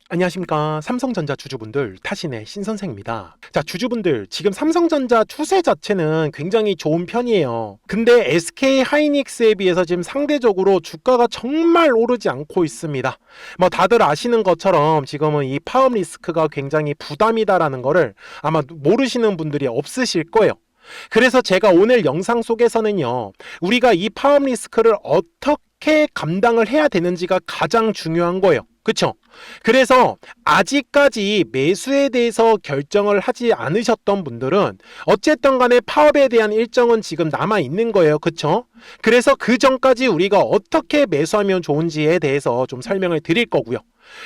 안녕하십니까. 삼성전자 주주분들, 타신의 신선생입니다. 자, 주주분들, 지금 삼성전자 추세 자체는 굉장히 좋은 편이에요. 근데 SK 하이닉스에 비해서 지금 상대적으로 주가가 정말 오르지 않고 있습니다. 뭐 다들 아시는 것처럼 지금은 이 파업 리스크가 굉장히 부담이다라는 거를 아마 모르시는 분들이 없으실 거예요. 그래서 제가 오늘 영상 속에서는요, 우리가 이 파업 리스크를 어떻게 감당을 해야 되는지가 가장 중요한 거예요. 그쵸? 그래서 아직까지 매수에 대해서 결정을 하지 않으셨던 분들은 어쨌든 간에 파업에 대한 일정은 지금 남아 있는 거예요. 그쵸? 그래서 그 전까지 우리가 어떻게 매수하면 좋은지에 대해서 좀 설명을 드릴 거고요.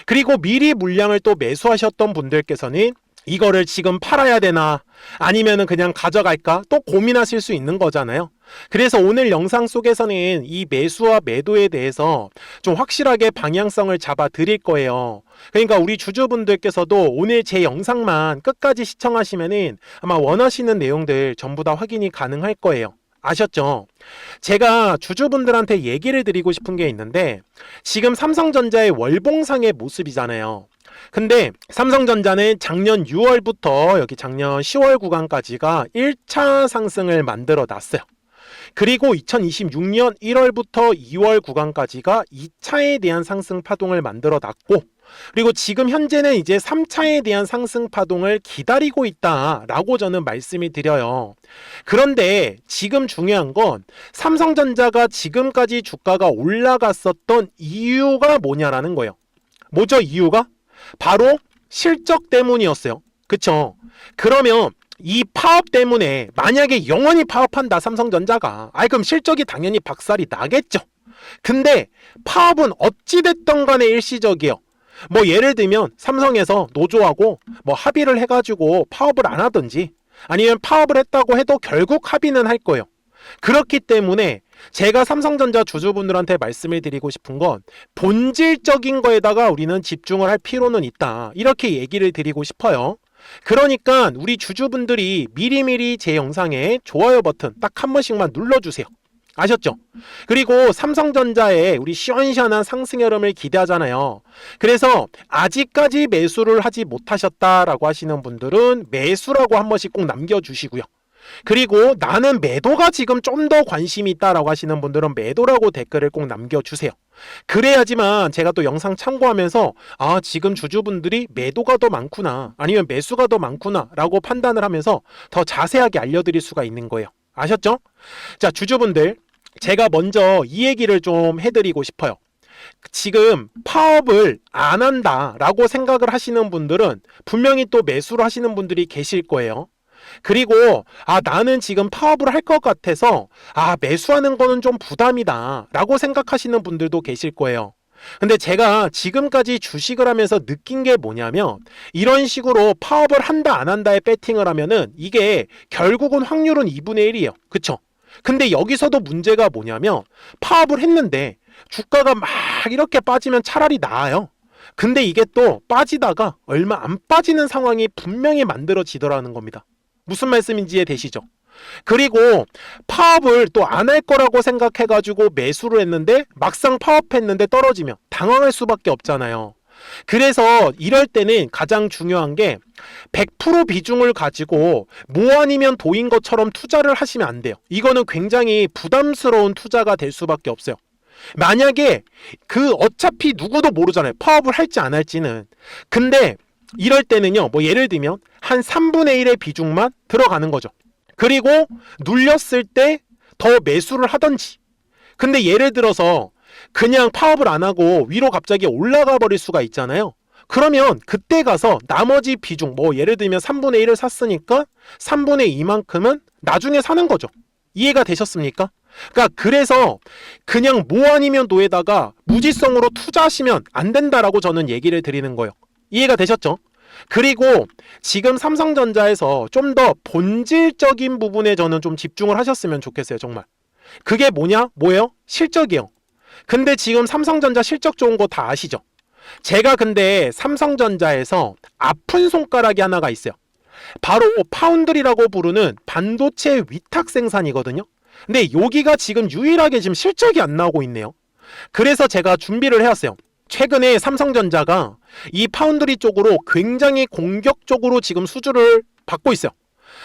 그리고 미리 물량을 또 매수하셨던 분들께서는 이거를 지금 팔아야 되나 아니면은 그냥 가져갈까 또 고민하실 수 있는 거잖아요. 그래서 오늘 영상 속에서는 이 매수와 매도에 대해서 좀 확실하게 방향성을 잡아 드릴 거예요. 그러니까 우리 주주분들께서도 오늘 제 영상만 끝까지 시청하시면은 아마 원하시는 내용들 전부 다 확인이 가능할 거예요. 아셨죠? 제가 주주분들한테 얘기를 드리고 싶은 게 있는데 지금 삼성전자의 월봉상의 모습이잖아요. 근데 삼성전자는 작년 6월부터 여기 작년 10월 구간까지가 1차 상승을 만들어 놨어요. 그리고 2026년 1월부터 2월 구간까지가 2차에 대한 상승 파동을 만들어 놨고, 그리고 지금 현재는 이제 3차에 대한 상승 파동을 기다리고 있다라고 저는 말씀을 드려요. 그런데 지금 중요한 건 삼성전자가 지금까지 주가가 올라갔었던 이유가 뭐냐라는 거예요. 뭐죠, 이유가? 바로 실적 때문이었어요. 그쵸? 그러면 이 파업 때문에 만약에 영원히 파업한다 삼성전자가, 그럼 실적이 당연히 박살이 나겠죠. 근데 파업은 어찌됐던 간에 일시적이에요. 뭐 예를 들면 삼성에서 노조하고 뭐 합의를 해가지고 파업을 안 하든지 아니면 파업을 했다고 해도 결국 합의는 할 거예요. 그렇기 때문에 제가 삼성전자 주주분들한테 말씀을 드리고 싶은 건 본질적인 거에다가 우리는 집중을 할 필요는 있다, 이렇게 얘기를 드리고 싶어요. 그러니까 우리 주주분들이 미리미리 제 영상에 좋아요 버튼 딱 한 번씩만 눌러주세요. 아셨죠? 그리고 삼성전자의 우리 시원시원한 상승 흐름을 기대하잖아요. 그래서 아직까지 매수를 하지 못하셨다라고 하시는 분들은 매수라고 한 번씩 꼭 남겨주시고요. 그리고 나는 매도가 지금 좀 더 관심이 있다라고 하시는 분들은 매도라고 댓글을 꼭 남겨주세요. 그래야지만 제가 또 영상 참고하면서 지금 주주분들이 매도가 더 많구나 아니면 매수가 더 많구나 라고 판단을 하면서 더 자세하게 알려드릴 수가 있는 거예요. 아셨죠? 자, 주주분들, 제가 먼저 이 얘기를 좀 해드리고 싶어요. 지금 파업을 안 한다라고 생각을 하시는 분들은 분명히 또 매수를 하시는 분들이 계실 거예요. 그리고 나는 지금 파업을 할 것 같아서 매수하는 거는 좀 부담이다 라고 생각하시는 분들도 계실 거예요. 근데 제가 지금까지 주식을 하면서 느낀 게 뭐냐면 이런 식으로 파업을 한다 안 한다에 배팅을 하면은 이게 결국은 확률은 2분의 1이에요. 그쵸? 근데 여기서도 문제가 뭐냐면 파업을 했는데 주가가 막 이렇게 빠지면 차라리 나아요. 근데 이게 또 빠지다가 얼마 안 빠지는 상황이 분명히 만들어지더라는 겁니다. 무슨 말씀인지 이해되시죠? 그리고 파업을 또 안 할 거라고 생각해가지고 매수를 했는데 막상 파업했는데 떨어지면 당황할 수밖에 없잖아요. 그래서 이럴 때는 가장 중요한 게 100% 비중을 가지고 뭐 아니면 도인 것처럼 투자를 하시면 안 돼요. 이거는 굉장히 부담스러운 투자가 될 수밖에 없어요. 만약에 어차피 누구도 모르잖아요. 파업을 할지 안 할지는. 근데 이럴 때는요, 뭐 예를 들면 한 3분의 1의 비중만 들어가는 거죠. 그리고 눌렸을 때 더 매수를 하던지. 근데 예를 들어서 그냥 파업을 안 하고 위로 갑자기 올라가 버릴 수가 있잖아요. 그러면 그때 가서 나머지 비중, 뭐 예를 들면 3분의 1을 샀으니까 3분의 2만큼은 나중에 사는 거죠. 이해가 되셨습니까? 그래서 그냥 뭐 아니면 도에다가 무지성으로 투자하시면 안 된다라고 저는 얘기를 드리는 거예요. 이해가 되셨죠? 그리고 지금 삼성전자에서 좀 더 본질적인 부분에 저는 좀 집중을 하셨으면 좋겠어요. 정말. 그게 뭐예요? 실적이에요. 근데 지금 삼성전자 실적 좋은 거 다 아시죠? 제가 근데 삼성전자에서 아픈 손가락이 하나가 있어요. 바로 파운드리라고 부르는 반도체 위탁 생산이거든요. 근데 여기가 지금 유일하게 지금 실적이 안 나오고 있네요. 그래서 제가 준비를 해왔어요. 최근에 삼성전자가 이 파운드리 쪽으로 굉장히 공격적으로 지금 수주를 받고 있어요.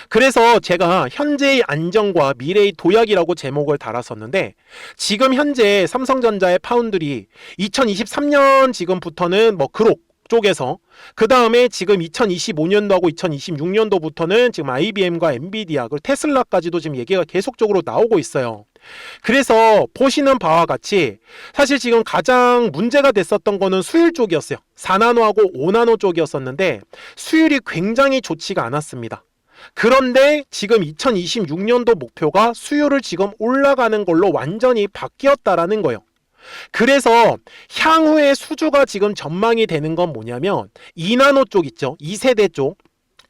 그래서 제가 현재의 안정과 미래의 도약이라고 제목을 달았었는데, 지금 현재 삼성전자의 파운드리 2023년 지금부터는 뭐 그록 쪽에서, 그 다음에 지금 2025년도하고 2026년도부터는 지금 IBM과 엔비디아, 그리고 테슬라까지도 지금 얘기가 계속적으로 나오고 있어요. 그래서 보시는 바와 같이 사실 지금 가장 문제가 됐었던 거는 수율 쪽이었어요. 4나노하고 5나노 쪽이었었는데 수율이 굉장히 좋지가 않았습니다. 그런데 지금 2026년도 목표가 수율을 지금 올라가는 걸로 완전히 바뀌었다라는 거예요. 그래서 향후에 수주가 지금 전망이 되는 건 뭐냐면 2나노 쪽 있죠. 2세대 쪽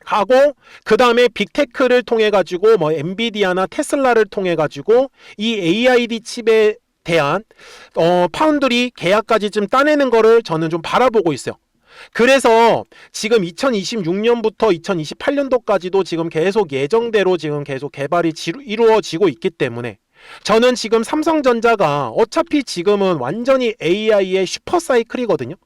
하고, 그 다음에 빅테크를 통해 가지고 뭐 엔비디아나 테슬라를 통해 가지고 이 AID 칩에 대한 파운드리 계약까지 좀 따내는 거를 저는 좀 바라보고 있어요. 그래서 지금 2026년부터 2028년도까지도 지금 계속 예정대로 지금 계속 개발이 이루어지고 있기 때문에 저는 지금 삼성전자가 어차피 지금은 완전히 AI의 슈퍼사이클이거든요.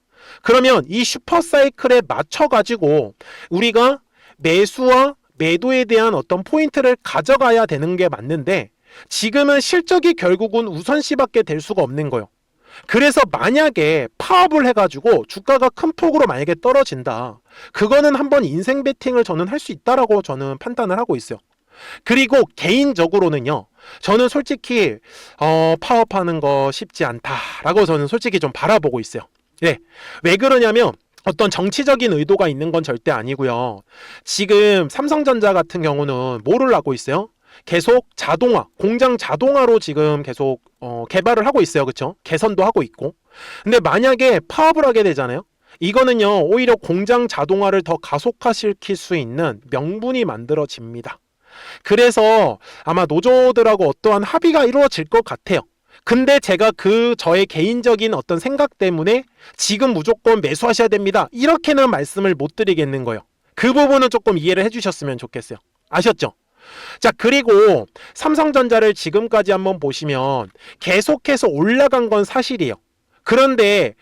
그러면 이 슈퍼사이클에 맞춰가지고 우리가 매수와 매도에 대한 어떤 포인트를 가져가야 되는 게 맞는데, 지금은 실적이 결국은 우선시밖에 될 수가 없는 거예요. 그래서 만약에 파업을 해가지고 주가가 큰 폭으로 만약에 떨어진다, 그거는 한번 인생 베팅을 저는 할 수 있다라고 저는 판단을 하고 있어요. 그리고 개인적으로는요, 저는 솔직히 파업하는 거 쉽지 않다라고 저는 솔직히 좀 바라보고 있어요. 네, 왜 그러냐면 어떤 정치적인 의도가 있는 건 절대 아니고요. 지금 삼성전자 같은 경우는 뭐를 하고 있어요? 계속 자동화, 공장 자동화로 지금 계속 개발을 하고 있어요. 그렇죠? 개선도 하고 있고. 근데 만약에 파업을 하게 되잖아요. 이거는요, 오히려 공장 자동화를 더 가속화시킬 수 있는 명분이 만들어집니다. 그래서 아마 노조들하고 어떠한 합의가 이루어질 것 같아요. 근데 제가 저의 개인적인 어떤 생각 때문에 지금 무조건 매수하셔야 됩니다, 이렇게는 말씀을 못 드리겠는 거예요. 그 부분은 조금 이해를 해주셨으면 좋겠어요. 아셨죠? 자, 그리고 삼성전자를 지금까지 한번 보시면 계속해서 올라간 건 사실이에요. 그런데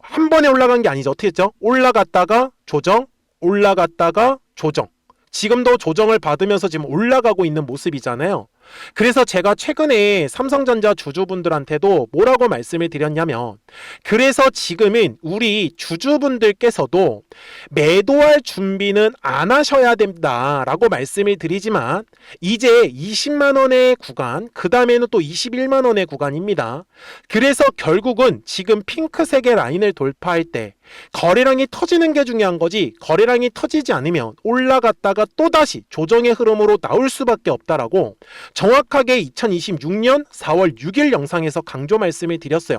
한 번에 올라간 게 아니죠. 어떻게 했죠? 올라갔다가 조정, 올라갔다가 조정. 지금도 조정을 받으면서 지금 올라가고 있는 모습이잖아요. 그래서 제가 최근에 삼성전자 주주분들한테도 뭐라고 말씀을 드렸냐면, 그래서 지금은 우리 주주분들께서도 매도할 준비는 안 하셔야 된다라고 말씀을 드리지만, 이제 20만원의 구간, 그 다음에는 또 21만원의 구간입니다. 그래서 결국은 지금 핑크색의 라인을 돌파할 때 거래량이 터지는 게 중요한 거지, 거래량이 터지지 않으면 올라갔다가 또다시 조정의 흐름으로 나올 수밖에 없다라고 정확하게 2026년 4월 6일 영상에서 강조 말씀을 드렸어요.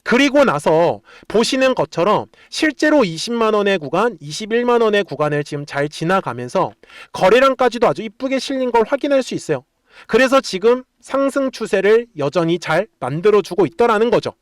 그리고 나서 보시는 것처럼 실제로 20만원의 구간, 21만원의 구간을 지금 잘 지나가면서 거래량까지도 아주 이쁘게 실린 걸 확인할 수 있어요. 그래서 지금 상승 추세를 여전히 잘 만들어주고 있다라는 거죠.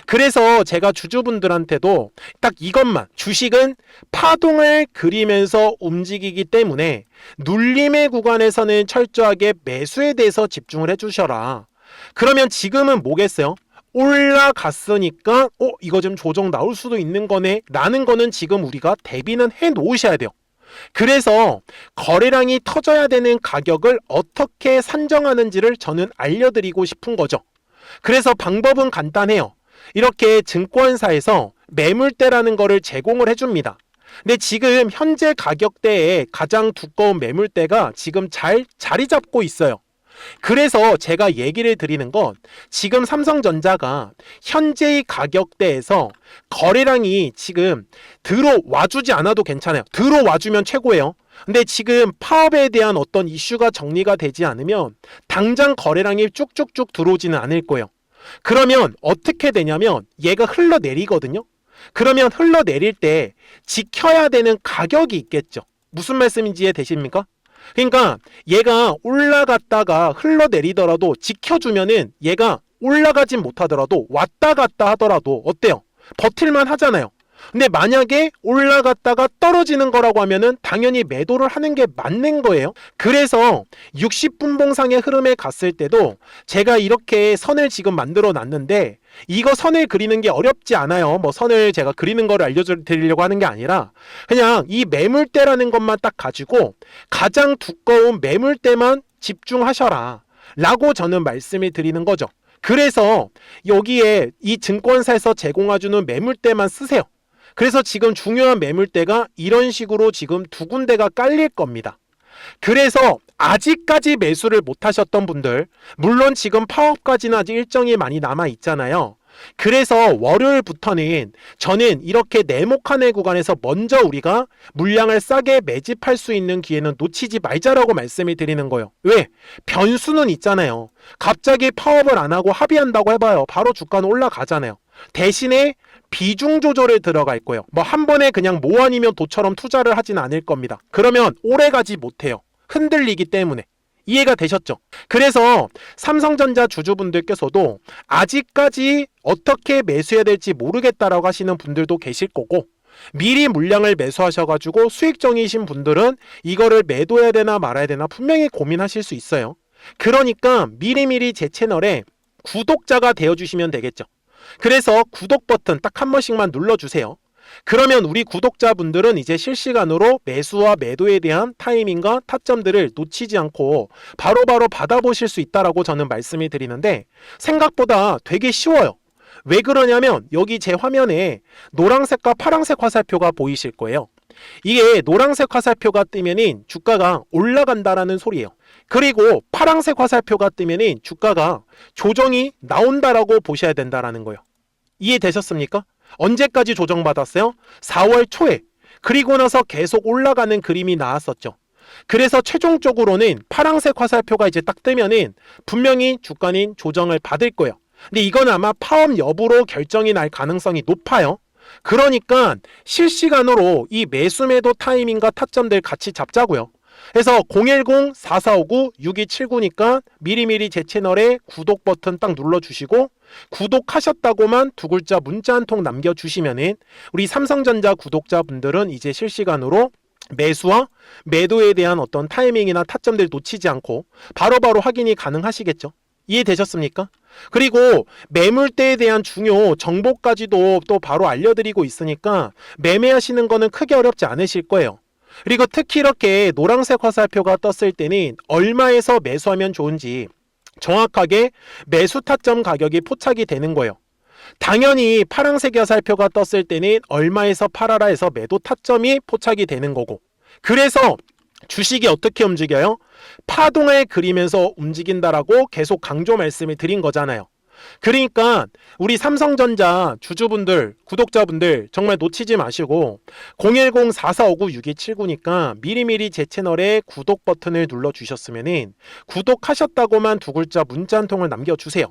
그래서 제가 주주분들한테도 딱 이것만, 주식은 파동을 그리면서 움직이기 때문에 눌림의 구간에서는 철저하게 매수에 대해서 집중을 해주셔라. 그러면 지금은 뭐겠어요? 올라갔으니까 이거 좀 조정 나올 수도 있는 거네 라는 거는 지금 우리가 대비는 해 놓으셔야 돼요. 그래서 거래량이 터져야 되는 가격을 어떻게 산정하는지를 저는 알려드리고 싶은 거죠. 그래서 방법은 간단해요. 이렇게 증권사에서 매물대라는 거를 제공을 해줍니다. 근데 지금 현재 가격대에 가장 두꺼운 매물대가 지금 잘 자리 잡고 있어요. 그래서 제가 얘기를 드리는 건, 지금 삼성전자가 현재의 가격대에서 거래량이 지금 들어와주지 않아도 괜찮아요. 들어와주면 최고예요. 근데 지금 파업에 대한 어떤 이슈가 정리가 되지 않으면 당장 거래량이 쭉쭉쭉 들어오지는 않을 거예요. 그러면 어떻게 되냐면 얘가 흘러내리거든요. 그러면 흘러내릴 때 지켜야 되는 가격이 있겠죠. 무슨 말씀인지 이해되십니까? 그러니까 얘가 올라갔다가 흘러내리더라도 지켜주면은 얘가 올라가진 못하더라도 왔다 갔다 하더라도 어때요? 버틸만 하잖아요. 근데 만약에 올라갔다가 떨어지는 거라고 하면은 당연히 매도를 하는 게 맞는 거예요. 그래서 60분봉상의 흐름에 갔을 때도 제가 이렇게 선을 지금 만들어 놨는데, 이거 선을 그리는 게 어렵지 않아요. 뭐 선을 제가 그리는 거를 알려드리려고 하는 게 아니라 그냥 이 매물대라는 것만 딱 가지고 가장 두꺼운 매물대만 집중하셔라 라고 저는 말씀을 드리는 거죠. 그래서 여기에 이 증권사에서 제공해주는 매물대만 쓰세요. 그래서 지금 중요한 매물대가 이런 식으로 지금 두 군데가 깔릴 겁니다. 그래서 아직까지 매수를 못 하셨던 분들, 물론 지금 파업까지는 아직 일정이 많이 남아 있잖아요. 그래서 월요일부터는 저는 이렇게 네모칸의 구간에서 먼저 우리가 물량을 싸게 매집할 수 있는 기회는 놓치지 말자라고 말씀을 드리는 거예요. 왜? 변수는 있잖아요. 갑자기 파업을 안 하고 합의한다고 해봐요. 바로 주가는 올라가잖아요. 대신에 비중 조절을 들어갈 거예요. 뭐 한 번에 그냥 모 아니면 도처럼 투자를 하진 않을 겁니다. 그러면 오래 가지 못해요. 흔들리기 때문에. 이해가 되셨죠? 그래서 삼성전자 주주분들께서도 아직까지 어떻게 매수해야 될지 모르겠다라고 하시는 분들도 계실 거고, 미리 물량을 매수하셔가지고 수익정이신 분들은 이거를 매도해야 되나 말아야 되나 분명히 고민하실 수 있어요. 그러니까 미리미리 제 채널에 구독자가 되어주시면 되겠죠. 그래서 구독 버튼 딱 한 번씩만 눌러주세요. 그러면 우리 구독자분들은 이제 실시간으로 매수와 매도에 대한 타이밍과 타점들을 놓치지 않고 바로바로 받아보실 수 있다라고 저는 말씀을 드리는데, 생각보다 되게 쉬워요. 왜 그러냐면 여기 제 화면에 노란색과 파란색 화살표가 보이실 거예요. 이게 노란색 화살표가 뜨면은 주가가 올라간다라는 소리예요. 그리고 파란색 화살표가 뜨면은 주가가 조정이 나온다라고 보셔야 된다라는 거예요. 이해되셨습니까? 언제까지 조정받았어요? 4월 초에. 그리고 나서 계속 올라가는 그림이 나왔었죠. 그래서 최종적으로는 파란색 화살표가 이제 딱 뜨면은 분명히 주가는 조정을 받을 거예요. 근데 이건 아마 파업 여부로 결정이 날 가능성이 높아요. 그러니까 실시간으로 이 매수 매도 타이밍과 타점들 같이 잡자고요. 그래서 010-4459-6279니까 미리미리 제 채널에 구독 버튼 딱 눌러주시고, 구독하셨다고만 두 글자 문자 한 통 남겨주시면은 우리 삼성전자 구독자분들은 이제 실시간으로 매수와 매도에 대한 어떤 타이밍이나 타점들 놓치지 않고 바로바로 확인이 가능하시겠죠. 이해되셨습니까? 그리고 매물대에 대한 중요 정보까지도 또 바로 알려드리고 있으니까 매매하시는 거는 크게 어렵지 않으실 거예요. 그리고 특히 이렇게 노란색 화살표가 떴을 때는 얼마에서 매수하면 좋은지 정확하게 매수 타점 가격이 포착이 되는 거예요. 당연히 파란색 화살표가 떴을 때는 얼마에서 팔아라 해서 매도 타점이 포착이 되는 거고, 그래서 주식이 어떻게 움직여요? 파동을 그리면서 움직인다라고 계속 강조 말씀을 드린 거잖아요. 그러니까 우리 삼성전자 주주분들, 구독자분들 정말 놓치지 마시고 010-4459-6279니까 미리미리 제 채널에 구독 버튼을 눌러주셨으면 구독하셨다고만 두 글자 문자 한 통을 남겨주세요.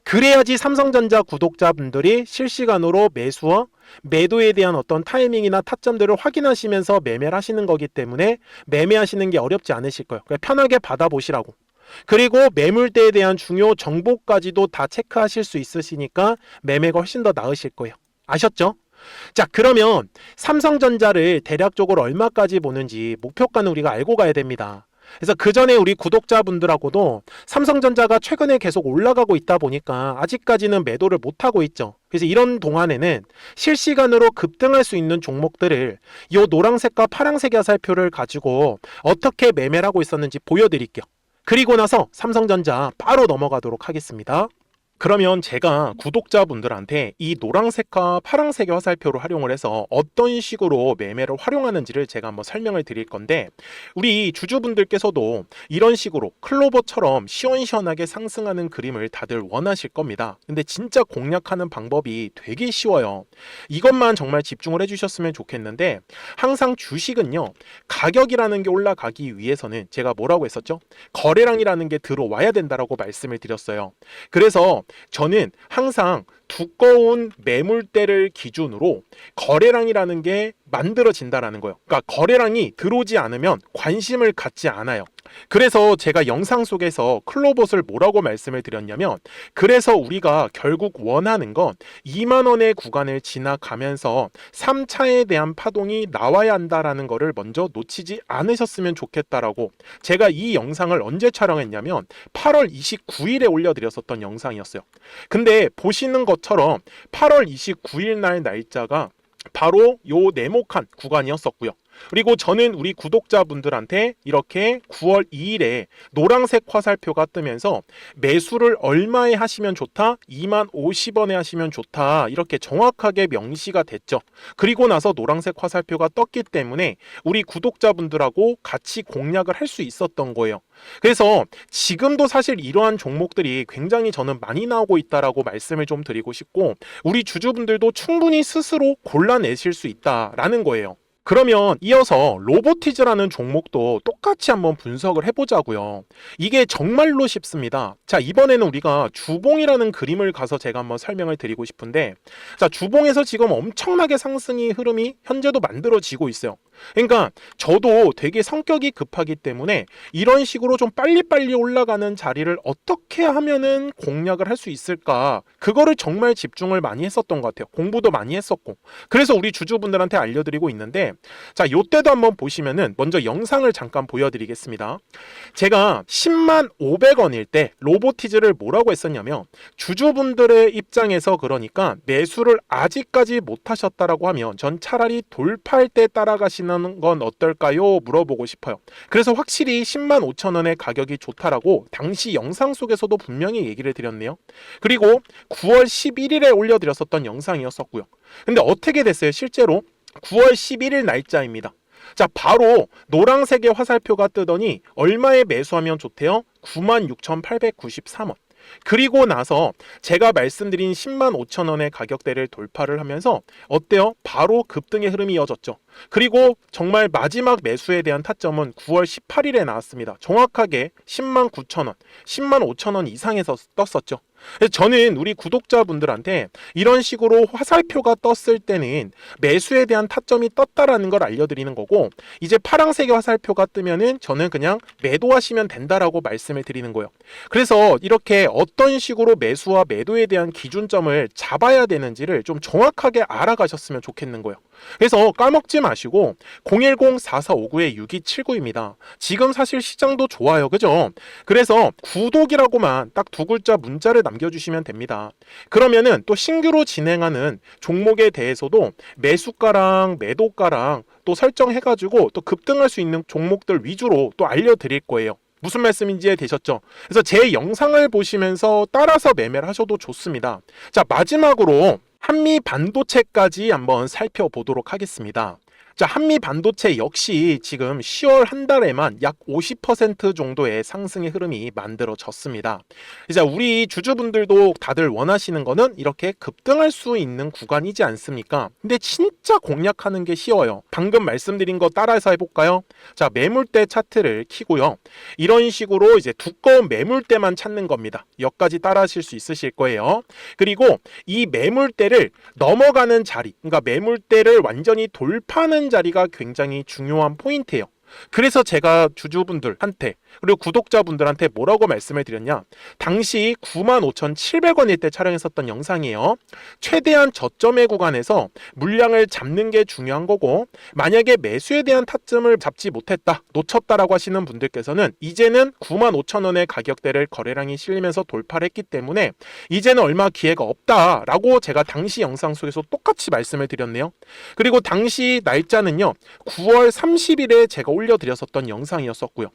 그래야지 삼성전자 구독자분들이 실시간으로 매수와 매도에 대한 어떤 타이밍이나 타점들을 확인하시면서 매매를 하시는 거기 때문에 매매하시는 게 어렵지 않으실 거예요. 그러니까 편하게 받아보시라고. 그리고 매물대에 대한 중요 정보까지도 다 체크하실 수 있으시니까 매매가 훨씬 더 나으실 거예요. 아셨죠? 자, 그러면 삼성전자를 대략적으로 얼마까지 보는지 목표가는 우리가 알고 가야 됩니다. 그래서 그 전에 우리 구독자분들하고도 삼성전자가 최근에 계속 올라가고 있다 보니까 아직까지는 매도를 못하고 있죠. 그래서 이런 동안에는 실시간으로 급등할 수 있는 종목들을 이 노란색과 파란색 화살표를 가지고 어떻게 매매를 하고 있었는지 보여드릴게요. 그리고 나서 삼성전자 바로 넘어가도록 하겠습니다. 그러면 제가 구독자분들한테 이 노란색과 파란색의 화살표를 활용을 해서 어떤 식으로 매매를 활용하는지를 제가 한번 설명을 드릴 건데, 우리 주주분들께서도 이런 식으로 클로버처럼 시원시원하게 상승하는 그림을 다들 원하실 겁니다. 근데 진짜 공략하는 방법이 되게 쉬워요. 이것만 정말 집중을 해주셨으면 좋겠는데, 항상 주식은요, 가격이라는 게 올라가기 위해서는 제가 뭐라고 했었죠? 거래량이라는 게 들어와야 된다라고 말씀을 드렸어요. 그래서 저는 항상 두꺼운 매물대를 기준으로 거래량이라는 게 만들어진다라는 거예요. 그러니까 거래량이 들어오지 않으면 관심을 갖지 않아요. 그래서 제가 영상 속에서 클로봇을 뭐라고 말씀을 드렸냐면, 그래서 우리가 결국 원하는 건 2만 원의 구간을 지나가면서 3차에 대한 파동이 나와야 한다라는 거를 먼저 놓치지 않으셨으면 좋겠다라고, 제가 이 영상을 언제 촬영했냐면 8월 29일에 올려드렸었던 영상이었어요. 근데 보시는 것처럼 8월 29일 날 날짜가 바로 요 네모칸 구간이었었고요. 그리고 저는 우리 구독자분들한테 이렇게 9월 2일에 노란색 화살표가 뜨면서 매수를 얼마에 하시면 좋다? 2만 50원에 하시면 좋다. 이렇게 정확하게 명시가 됐죠. 그리고 나서 노란색 화살표가 떴기 때문에 우리 구독자분들하고 같이 공략을 할 수 있었던 거예요. 그래서 지금도 사실 이러한 종목들이 굉장히 저는 많이 나오고 있다라고 말씀을 좀 드리고 싶고, 우리 주주분들도 충분히 스스로 골라내실 수 있다라는 거예요. 그러면 이어서 로보티즈라는 종목도 똑같이 한번 분석을 해보자고요. 이게 정말로 쉽습니다. 자, 이번에는 우리가 주봉이라는 그림을 가서 제가 한번 설명을 드리고 싶은데, 자, 주봉에서 지금 엄청나게 상승이 흐름이 현재도 만들어지고 있어요. 그러니까 저도 되게 성격이 급하기 때문에 이런 식으로 좀 빨리빨리 올라가는 자리를 어떻게 하면은 공략을 할 수 있을까, 그거를 정말 집중을 많이 했었던 것 같아요. 공부도 많이 했었고. 그래서 우리 주주분들한테 알려드리고 있는데, 자, 요때도 한번 보시면은 먼저 영상을 잠깐 보여드리겠습니다. 제가 10만 500원일 때 로보티즈를 뭐라고 했었냐면, 주주분들의 입장에서 그러니까 매수를 아직까지 못 하셨다라고 하면 전 차라리 돌파할 때 따라가시는 건 어떨까요? 물어보고 싶어요. 그래서 확실히 10만 5천 원의 가격이 좋다라고 당시 영상 속에서도 분명히 얘기를 드렸네요. 그리고 9월 11일에 올려드렸었던 영상이었었고요. 근데 어떻게 됐어요? 실제로 9월 11일 날짜입니다. 자, 바로 노란색의 화살표가 뜨더니 얼마에 매수하면 좋대요? 96,893원. 그리고 나서 제가 말씀드린 10만 5천 원의 가격대를 돌파를 하면서 어때요? 바로 급등의 흐름이 이어졌죠. 그리고 정말 마지막 매수에 대한 타점은 9월 18일에 나왔습니다. 정확하게 10만 9천 원, 10만 5천 원 이상에서 떴었죠. 저는 우리 구독자분들한테 이런 식으로 화살표가 떴을 때는 매수에 대한 타점이 떴다라는 걸 알려드리는 거고, 이제 파란색의 화살표가 뜨면은 저는 그냥 매도하시면 된다라고 말씀을 드리는 거예요. 그래서 이렇게 어떤 식으로 매수와 매도에 대한 기준점을 잡아야 되는지를 좀 정확하게 알아가셨으면 좋겠는 거예요. 그래서 까먹지 마시고 010-4459-6279입니다. 지금 사실 시장도 좋아요, 그죠? 그래서 구독이라고만 딱 두 글자 문자를 남겨주시면 됩니다. 그러면은 또 신규로 진행하는 종목에 대해서도 매수가랑 매도가랑 또 설정해가지고 또 급등할 수 있는 종목들 위주로 또 알려드릴 거예요. 무슨 말씀인지 되셨죠? 그래서 제 영상을 보시면서 따라서 매매를 하셔도 좋습니다. 자, 마지막으로 한미 반도체까지 한번 살펴보도록 하겠습니다. 자, 한미 반도체 역시 지금 10월 한 달에만 약 50% 정도의 상승의 흐름이 만들어졌습니다. 이제 우리 주주분들도 다들 원하시는 거는 이렇게 급등할 수 있는 구간이지 않습니까? 근데 진짜 공략하는 게 쉬워요. 방금 말씀드린 거 따라서 해볼까요? 자, 매물대 차트를 키고요. 이런 식으로 이제 두꺼운 매물대만 찾는 겁니다. 여기까지 따라 하실 수 있으실 거예요. 그리고 이 매물대를 넘어가는 자리, 그러니까 매물대를 완전히 돌파하는 자리가 굉장히 중요한 포인트예요. 그래서 제가 주주분들한테 그리고 구독자분들한테 뭐라고 말씀을 드렸냐, 당시 95,700원일 때 촬영했었던 영상이에요. 최대한 저점의 구간에서 물량을 잡는 게 중요한 거고, 만약에 매수에 대한 타점을 잡지 못했다, 놓쳤다라고 하시는 분들께서는 이제는 95,000원의 가격대를 거래량이 실리면서 돌파를 했기 때문에 이제는 얼마 기회가 없다라고 제가 당시 영상 속에서 똑같이 말씀을 드렸네요. 그리고 당시 날짜는요, 9월 30일에 제가 올려드렸었던 영상이었었고요.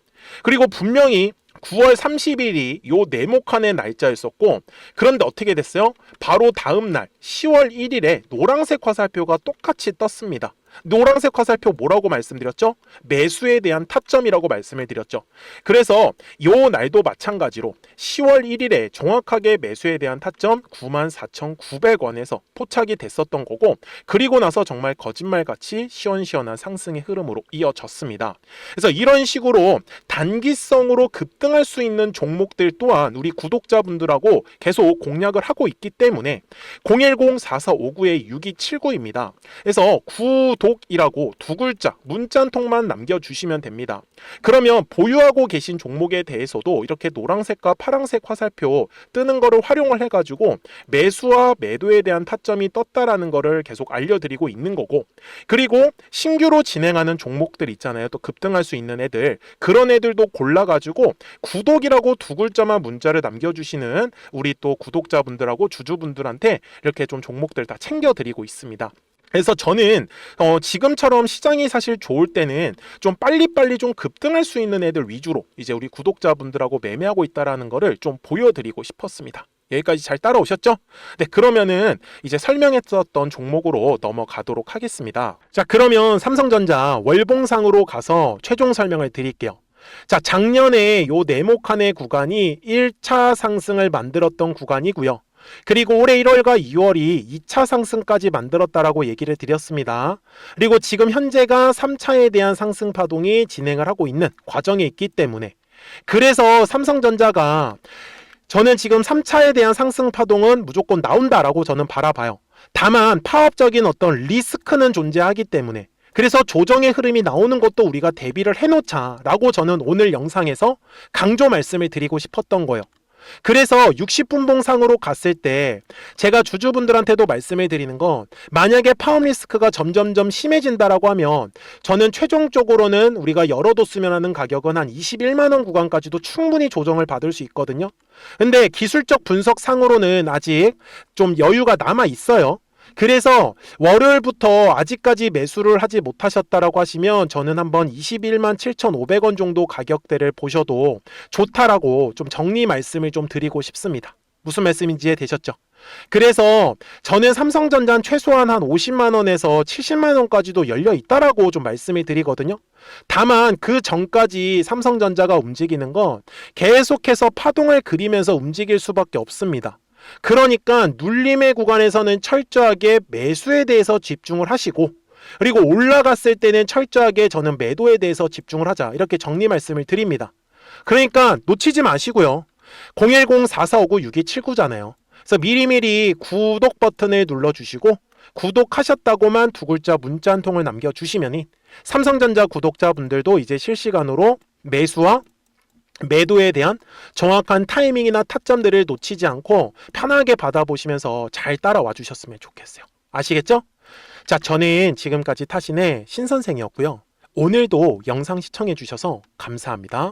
그리고 분명히 9월 30일이 요 네모칸의 날짜였었고, 그런데 어떻게 됐어요? 바로 다음 날 10월 1일에 노란색 화살표가 똑같이 떴습니다. 노란색 화살표 뭐라고 말씀드렸죠? 매수에 대한 타점이라고 말씀을 드렸죠. 그래서 요 날도 마찬가지로 10월 1일에 정확하게 매수에 대한 타점 94,900원에서 포착이 됐었던 거고, 그리고 나서 정말 거짓말같이 시원시원한 상승의 흐름으로 이어졌습니다. 그래서 이런 식으로 단기성으로 급등할 수 있는 종목들 또한 우리 구독자분들하고 계속 공략을 하고 있기 때문에 010-4459-6279입니다. 그래서 구독이라고 두 글자 문자 한 통만 남겨주시면 됩니다. 그러면 보유하고 계신 종목에 대해서도 이렇게 노란색과 파란색 화살표 뜨는 거를 활용을 해가지고 매수와 매도에 대한 타점이 떴다라는 거를 계속 알려드리고 있는 거고, 그리고 신규로 진행하는 종목들 있잖아요. 또 급등할 수 있는 애들, 그런 애들도 골라가지고 구독이라고 두 글자만 문자를 남겨주시는 우리 또 구독자분들하고 주주분들한테 이렇게 좀 종목들 다 챙겨드리고 있습니다. 그래서 저는 지금처럼 시장이 사실 좋을 때는 좀 빨리빨리 좀 급등할 수 있는 애들 위주로 이제 우리 구독자분들하고 매매하고 있다라는 거를 좀 보여드리고 싶었습니다. 여기까지 잘 따라오셨죠? 네, 그러면은 이제 설명했었던 종목으로 넘어가도록 하겠습니다. 자, 그러면 삼성전자 월봉상으로 가서 최종 설명을 드릴게요. 자, 작년에 요 네모칸의 구간이 1차 상승을 만들었던 구간이고요. 그리고 올해 1월과 2월이 2차 상승까지 만들었다라고 얘기를 드렸습니다. 그리고 지금 현재가 3차에 대한 상승 파동이 진행을 하고 있는 과정에 있기 때문에, 그래서 삼성전자가 저는 지금 3차에 대한 상승 파동은 무조건 나온다라고 저는 바라봐요. 다만 파업적인 어떤 리스크는 존재하기 때문에, 그래서 조정의 흐름이 나오는 것도 우리가 대비를 해놓자라고 저는 오늘 영상에서 강조 말씀을 드리고 싶었던 거예요. 그래서 60분봉상으로 갔을 때 제가 주주분들한테도 말씀을 드리는 건, 만약에 파업 리스크가 점점점 심해진다라고 하면 저는 최종적으로는 우리가 열어뒀으면 하는 가격은 한 21만원 구간까지도 충분히 조정을 받을 수 있거든요. 근데 기술적 분석상으로는 아직 좀 여유가 남아 있어요. 그래서 월요일부터 아직까지 매수를 하지 못하셨다라고 하시면 저는 한번 21만 7,500원 정도 가격대를 보셔도 좋다라고 좀 정리 말씀을 좀 드리고 싶습니다. 무슨 말씀인지 이해되셨죠? 그래서 저는 삼성전자는 최소한 한 50만원에서 70만원까지도 열려 있다라고 좀 말씀을 드리거든요. 다만 그 전까지 삼성전자가 움직이는 건 계속해서 파동을 그리면서 움직일 수밖에 없습니다. 그러니까 눌림의 구간에서는 철저하게 매수에 대해서 집중을 하시고, 그리고 올라갔을 때는 철저하게 저는 매도에 대해서 집중을 하자, 이렇게 정리 말씀을 드립니다. 그러니까 놓치지 마시고요. 010-4459-6279잖아요. 그래서 미리미리 구독 버튼을 눌러주시고 구독하셨다고만 두 글자 문자 한 통을 남겨주시면 삼성전자 구독자분들도 이제 실시간으로 매수와 매도에 대한 정확한 타이밍이나 타점들을 놓치지 않고 편하게 받아보시면서 잘 따라와 주셨으면 좋겠어요. 아시겠죠? 자, 저는 지금까지 타신의 신선생이었고요. 오늘도 영상 시청해 주셔서 감사합니다.